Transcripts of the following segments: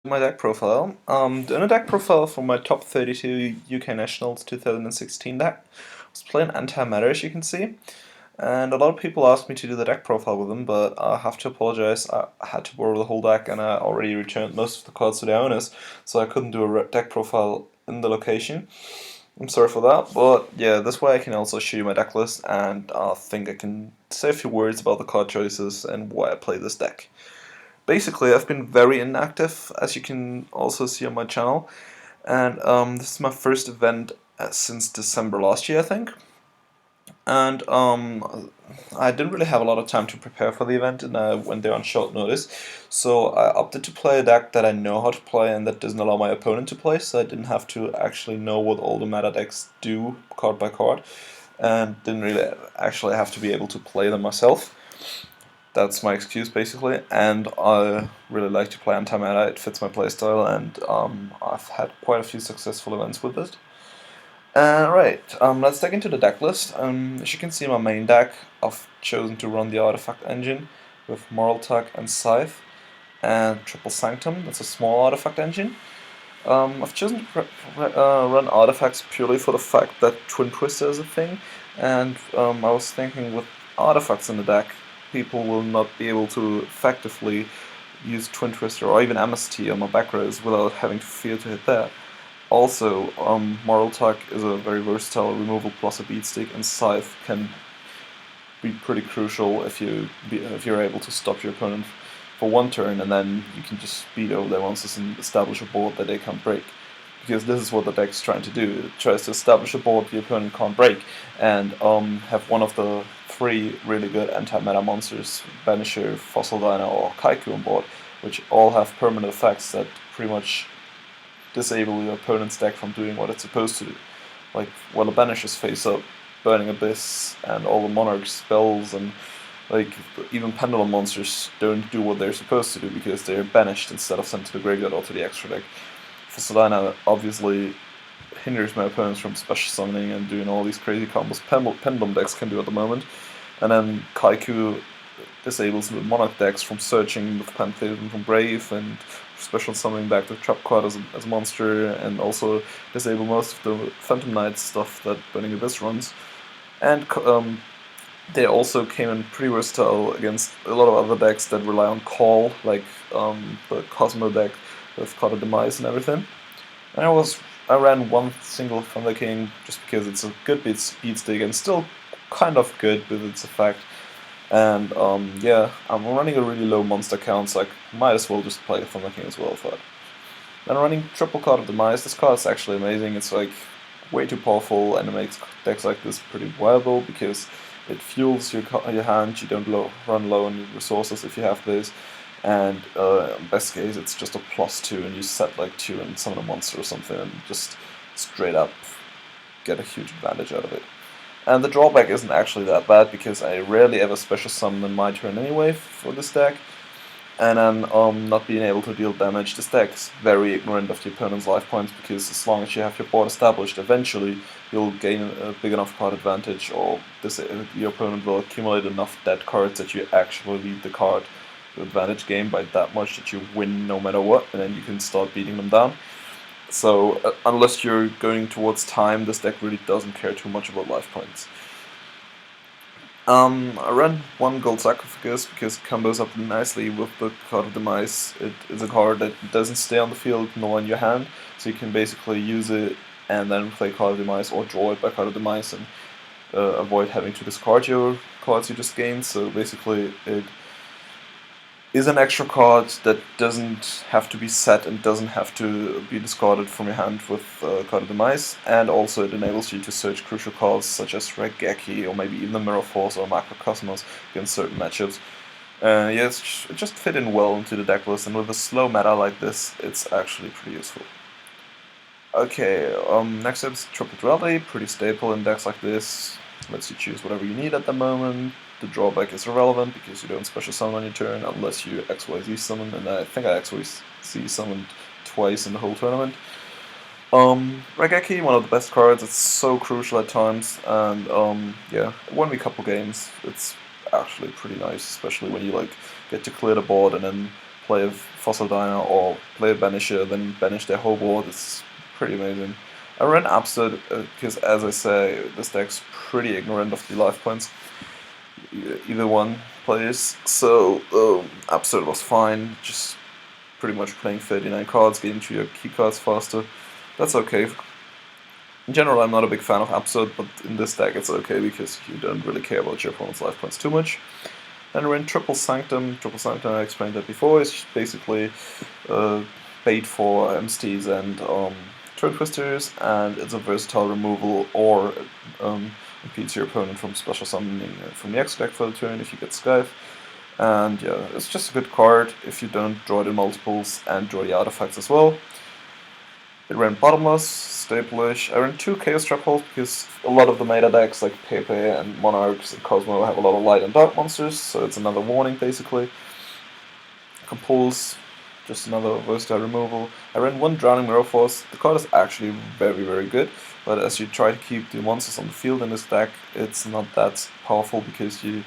My deck profile. Doing a deck profile for my top 32 UK Nationals 2016 deck. I was playing anti-meta, as you can see, and a lot of people asked me to do the deck profile with them, but I have to apologize. I had to borrow the whole deck, and I already returned most of the cards to the owners, so I couldn't do a deck profile in the location. I'm sorry for that, but yeah, this way I can also show you my deck list, and I think I can say a few words about the card choices and why I play this deck. Basically, I've been very inactive, as you can also see on my channel, and this is my first event since December last year, I think. And I didn't really have a lot of time to prepare for the event, and I went there on short notice. So I opted to play a deck that I know how to play and that doesn't allow my opponent to play, so I didn't have to actually know what all the meta decks do card by card, and didn't really actually have to be able to play them myself. That's my excuse basically, and I really like to play anti-meta. It fits my playstyle, and I've had quite a few successful events with it. Let's dig into the deck list. As you can see, my main deck, I've chosen to run the Artifact engine with Moral Tug and Scythe, and Triple Sanctum. That's a small artifact engine. I've chosen to run artifacts purely for the fact that Twin Twister is a thing, and I was thinking with artifacts in the deck, people will not be able to effectively use Twin Twister or even MST on my back rows without having to fear to hit that. Also, Moral Tug is a very versatile removal plus a beatstick, and Scythe can be pretty crucial if you're able to stop your opponent for one turn, and then you can just speed over their monsters and establish a board that they can't break. Because this is what the deck's trying to do. It tries to establish a board the opponent can't break, and have one of the three really good anti-meta monsters, Banisher, Fossil Dino, or Kaiku on board, which all have permanent effects that pretty much disable your opponent's deck from doing what it's supposed to do. Like, while the Banishers face up, Burning Abyss, and all the Monarch spells, and like even Pendulum monsters don't do what they're supposed to do because they're banished instead of sent to the graveyard or to the extra deck. Fossilina obviously hinders my opponents from special summoning and doing all these crazy combos Pendulum decks can do at the moment. And then Kaiku disables the Monarch decks from searching with Pantheon from Brave and special summoning back the Trap card as a monster, and also disable most of the Phantom Knight stuff that Burning Abyss runs. And they also came in pretty versatile against a lot of other decks that rely on call, like the Cosmo deck with Card of Demise and everything. And I ran one single Thunder King just because it's a good speed stick and still kind of good with its effect. And yeah, I'm running a really low monster count, so I might as well just play Thunder King as well for it. Then running triple Card of Demise. This card is actually amazing. It's like way too powerful, and it makes decks like this pretty viable because it fuels your hand. You don't run low on your resources if you have this, and in best case it's just a +2, and you set like 2 and summon a monster or something, and just straight up get a huge advantage out of it. And the drawback isn't actually that bad because I rarely ever special summon in my turn anyway for this deck. And then not being able to deal damage. This deck is very ignorant of the opponent's life points because as long as you have your board established, eventually you'll gain a big enough card advantage, or your opponent will accumulate enough dead cards that you actually lead the card advantage game by that much that you win no matter what, and then you can start beating them down. So unless you're going towards time, this deck really doesn't care too much about life points. I ran one Gold Sarcophagus because it combos up nicely with the Card of Demise. It is a card that doesn't stay on the field nor in your hand, so you can basically use it and then play Card of Demise or draw it by Card of Demise and avoid having to discard your cards you just gained. So basically it is an extra card that doesn't have to be set and doesn't have to be discarded from your hand with Card of Demise, and also it enables you to search crucial cards such as Regeki or maybe even the Mirror Force or Macrocosmos against certain matchups. Yeah, it just fit in well into the deck list, and with a slow meta like this, it's actually pretty useful. Okay, next up is Triple Duality, pretty staple in decks like this. Lets you choose whatever you need at the moment. The drawback is irrelevant because you don't special summon on your turn unless you XYZ summon, and I think I XYZ summoned twice in the whole tournament. Regeki, one of the best cards. It's so crucial at times, and yeah, it won me a couple games. It's actually pretty nice, especially when you like get to clear the board and then play a Fossil Diner or play a Banisher, then banish their whole board. It's pretty amazing. I ran Absurd because, as I say, this deck's pretty ignorant of the life points either one plays, so Absurd was fine, just pretty much playing 39 cards, getting to your key cards faster. That's okay. In general, I'm not a big fan of Absurd, but in this deck it's okay because you don't really care about your opponent's life points too much. Then we're in Triple Sanctum. Triple Sanctum, I explained that before, is basically bait for MSTs and Turn Twisters, and it's a versatile removal or impedes your opponent from special summoning from the extra deck for the turn if you get Scythe. And yeah, it's just a good card if you don't draw it in multiples and draw the artifacts as well. It ran Bottomless, Staplish. I ran 2 Chaos Trap Holes because a lot of the meta decks like Pepe and Monarchs and Cosmo have a lot of light and dark monsters, so it's another warning basically. Compulse, just another versatile removal. I ran 1 Drowning Mirror Force. The card is actually very, very good, but as you try to keep the monsters on the field in this deck, it's not that powerful because you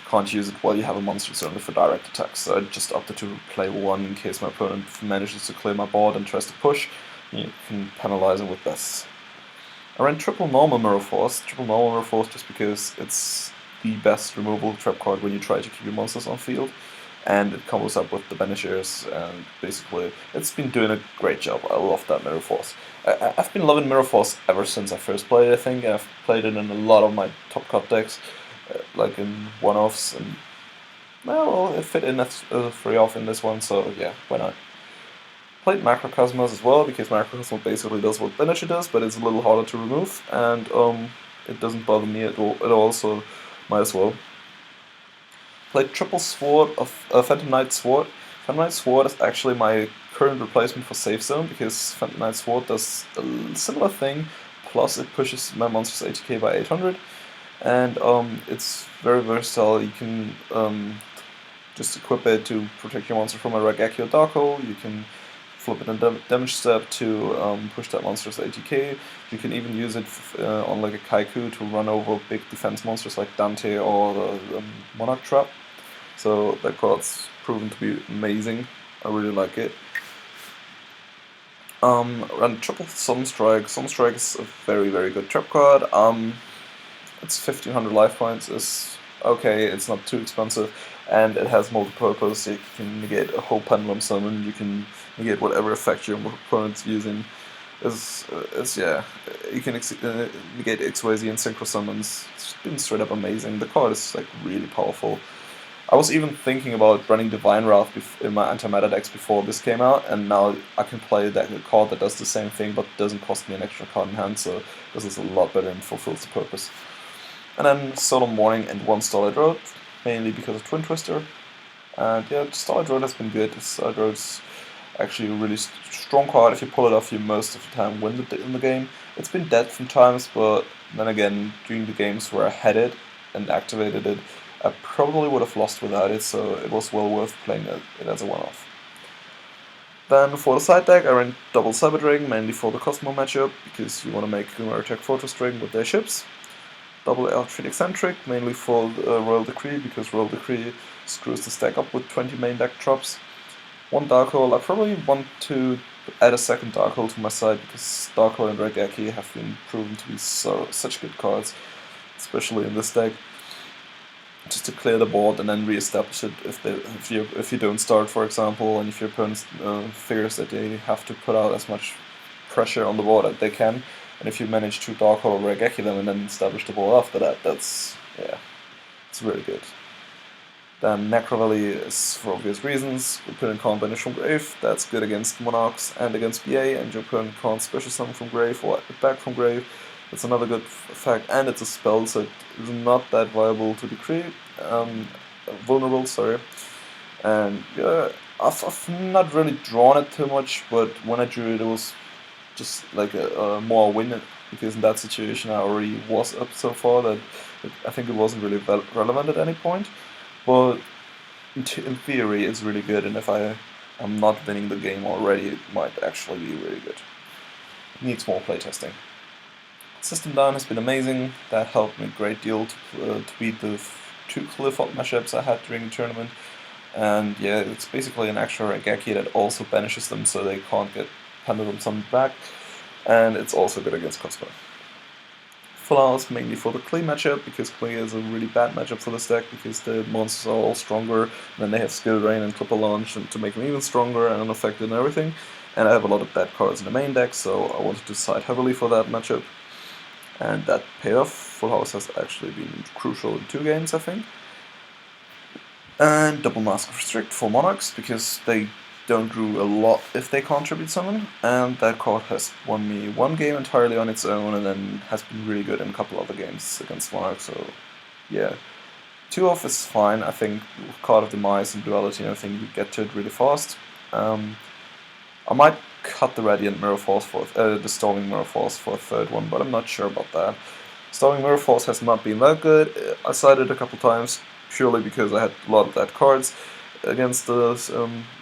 can't use it while you have a monster, it's only for direct attacks. So I just opted to play 1 in case my opponent manages to clear my board and tries to push. You can penalize him with this. I ran Triple Normal Mirror Force. Triple Normal Mirror Force just because it's the best removal trap card when you try to keep your monsters on field. And it combos up with the Banishers, and basically it's been doing a great job. I love that Mirror Force. I've been loving Mirror Force ever since I first played it, I think. I've played it in a lot of my top cut decks, like in one-offs, and well, it fit in as a free-off in this one, so yeah, why not? Played Macrocosmos as well, because Macrocosmos basically does what Banisher does, but it's a little harder to remove, and it doesn't bother me at all, so might as well. Played Triple Sword of Phantom Knight Sword. Phantom Knight Sword is actually my current replacement for Safe Zone, because Phantom Knight Sword does a similar thing, plus it pushes my monster's ATK by 800, and it's very versatile. You can just equip it to protect your monster from a Raigeki or Dark Hole. You can flip it in damage step to push that monster's ATK. You can even use it on like a Kaiku to run over big defense monsters like Dante or the Monarch Trap. So that card's proven to be amazing. I really like it. Run Triple Sunstrike. Sunstrike is a very, very good trap card. It's 1500 life points. It's okay, it's not too expensive, and it has multi-purpose. You can negate a whole Pendulum Summon, you can negate whatever effect your opponent's using. Yeah, you can negate X-Wazy and Synchro Summons. It's been straight up amazing. The card is like really powerful. I was even thinking about running Divine Wrath in my anti-meta decks before this came out, and now I can play a card that does the same thing but doesn't cost me an extra card in hand, so this is a lot better and fulfills the purpose. And then Solemn Warning and 1 Starlight Road, mainly because of Twin Twister. And yeah, Starlight Road has been good. Starlight Road's actually a really strong card. If you pull it off, you most of the time win in the game. It's been dead from times, but then again, during the games where I had it and activated it, I probably would have lost without it, so it was well worth playing it as a one-off. Then for the side deck, I ran double Cyber Dragon, mainly for the Cosmo matchup, because you want to make Gumaritech Fortress Dragon with their ships. Double Outfit Eccentric, mainly for Royal Decree, because Royal Decree screws the stack up with 20 main deck drops. 1 Dark Hole. I probably want to add a second Dark Hole to my side, because Dark Hole and Raigeki have been proven to be such good cards, especially in this deck. Just to clear the board and then re-establish it if you don't start, for example, and if your opponent figures that they have to put out as much pressure on the board as they can, and if you manage to Dark Hole or Raigeki them and then establish the board after that, it's really good. Then Necro Valley is for obvious reasons. Your opponent can't banish from grave. That's good against Monarchs and against BA, and your opponent can't special summon from grave or back from grave. It's another good fact, and it's a spell, so it's not that viable to decree. Vulnerable, sorry. And yeah, I've not really drawn it too much, but when I drew it, it was just like a more win, because in that situation I already was up so far that I think it wasn't really relevant at any point. But in theory, it's really good, and if I'm not winning the game already, it might actually be really good. It needs more playtesting. System Down has been amazing. That helped me a great deal to beat the 2 Clifford matchups I had during the tournament. and yeah, it's basically an extra Regeki that also banishes them so they can't get Pendulum summoned back, and it's also good against Cosmo. Full House mainly for the Klee matchup, because Klee is a really bad matchup for this deck, because the monsters are all stronger, and then they have Skill Drain and Clipper Launch and to make them even stronger and unaffected and everything. And I have a lot of bad cards in the main deck, so I wanted to side heavily for that matchup. And that paid off. Full House has actually been crucial in 2 games, I think. And Double Mask of Restrict for Monarchs, because they don't do a lot if they contribute summon, and that card has won me 1 game entirely on its own, and then has been really good in a couple other games against Monarchs, so yeah. 2 off is fine, I think with Card of Demise and Duality and everything, you get to it really fast. I might cut the Radiant Mirror Force for the Storming Mirror Force for a 3rd one, but I'm not sure about that. Storming Mirror Force has not been that good. I sided a couple times, purely because I had a lot of dead cards against the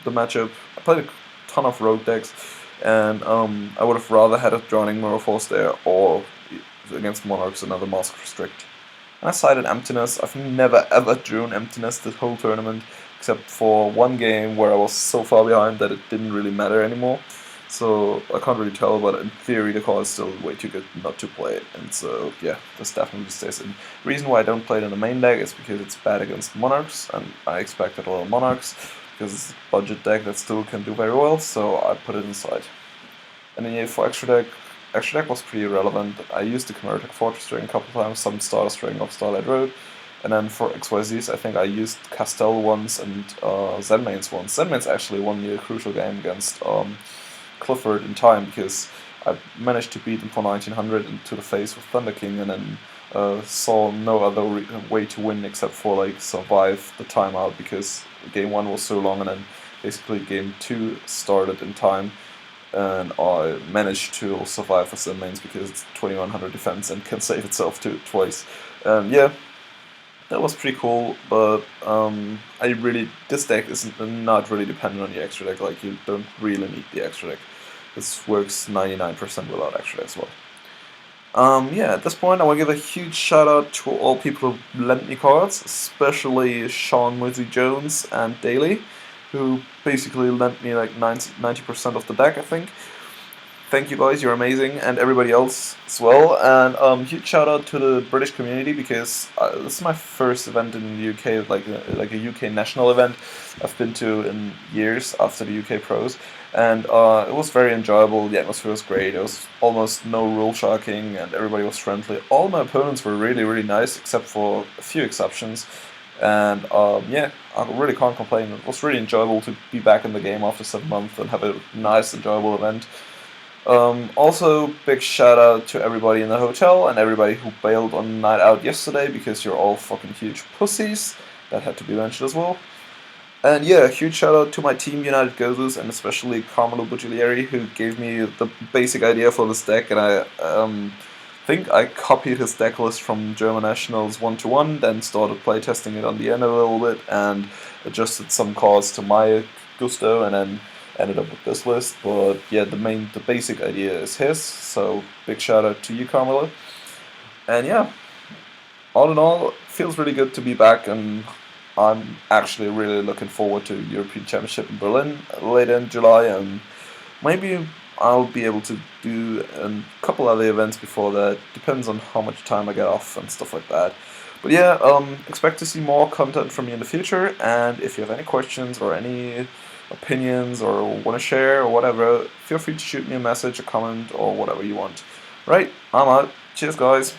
matchup. I played a ton of rogue decks, and I would have rather had a Drowning Mirror Force there, or against Monarchs another Mask Restrict. And I sided Emptiness. I've never ever drawn Emptiness this whole tournament, except for 1 game where I was so far behind that it didn't really matter anymore. So I can't really tell, but in theory the card is still way too good not to play it, and so yeah, this definitely stays in. The reason why I don't play it in the main deck is because it's bad against Monarchs, and I expected a lot of Monarchs, because it's a budget deck that still can do very well, so I put it inside. And then yeah, for extra deck was pretty irrelevant. I used the Chimeric Fortress String a couple times, some Starter String of Starlight Road, and then for XYZs I think I used Castell once and Zenmain's once. Zenmain's actually won me a crucial game against Clifford in time, because I managed to beat him for 1900 into the face with Thunder King, and then saw no other way to win except for like survive the timeout, because game 1 was so long, and then basically game 2 started in time, and I managed to survive with Zenmain's because it's 2100 defense and can save itself twice. Yeah, that was pretty cool, but this deck is not really dependent on the extra deck. Like, you don't really need the extra deck. This works 99% without extra deck as well. Yeah, at this point I want to give a huge shout out to all people who lent me cards, especially Sean Muzzy Jones and Daly, who basically lent me like 90% of the deck, I think. Thank you guys, you're amazing, and everybody else as well. And huge shout out to the British community, because this is my first event in the UK, like a UK national event I've been to in years after the UK Pros, and it was very enjoyable. The atmosphere was great. There was almost no rule sharking, and everybody was friendly. All my opponents were really, really nice, except for a few exceptions. And yeah, I really can't complain. It was really enjoyable to be back in the game after 7 months and have a nice, enjoyable event. Also, big shout out to everybody in the hotel and everybody who bailed on night out yesterday, because you're all fucking huge pussies. That had to be mentioned as well. And yeah, huge shout out to my team, United Gozos, and especially Carmelo Bugiglieri, who gave me the basic idea for this deck, and I think I copied his deck list from German Nationals 1-1, then started playtesting it on the end a little bit, and adjusted some cards to my gusto, and then ended up with this list. But yeah, the basic idea is his, so big shout out to you, Carmelo. And yeah, all in all, it feels really good to be back, and I'm actually really looking forward to European Championship in Berlin later in July, and maybe I'll be able to do a couple other events before that. Depends on how much time I get off and stuff like that. But yeah, expect to see more content from me in the future, and if you have any questions or any opinions or want to share or whatever, feel free to shoot me a message, a comment, or whatever you want. Right, I'm out. Cheers, guys.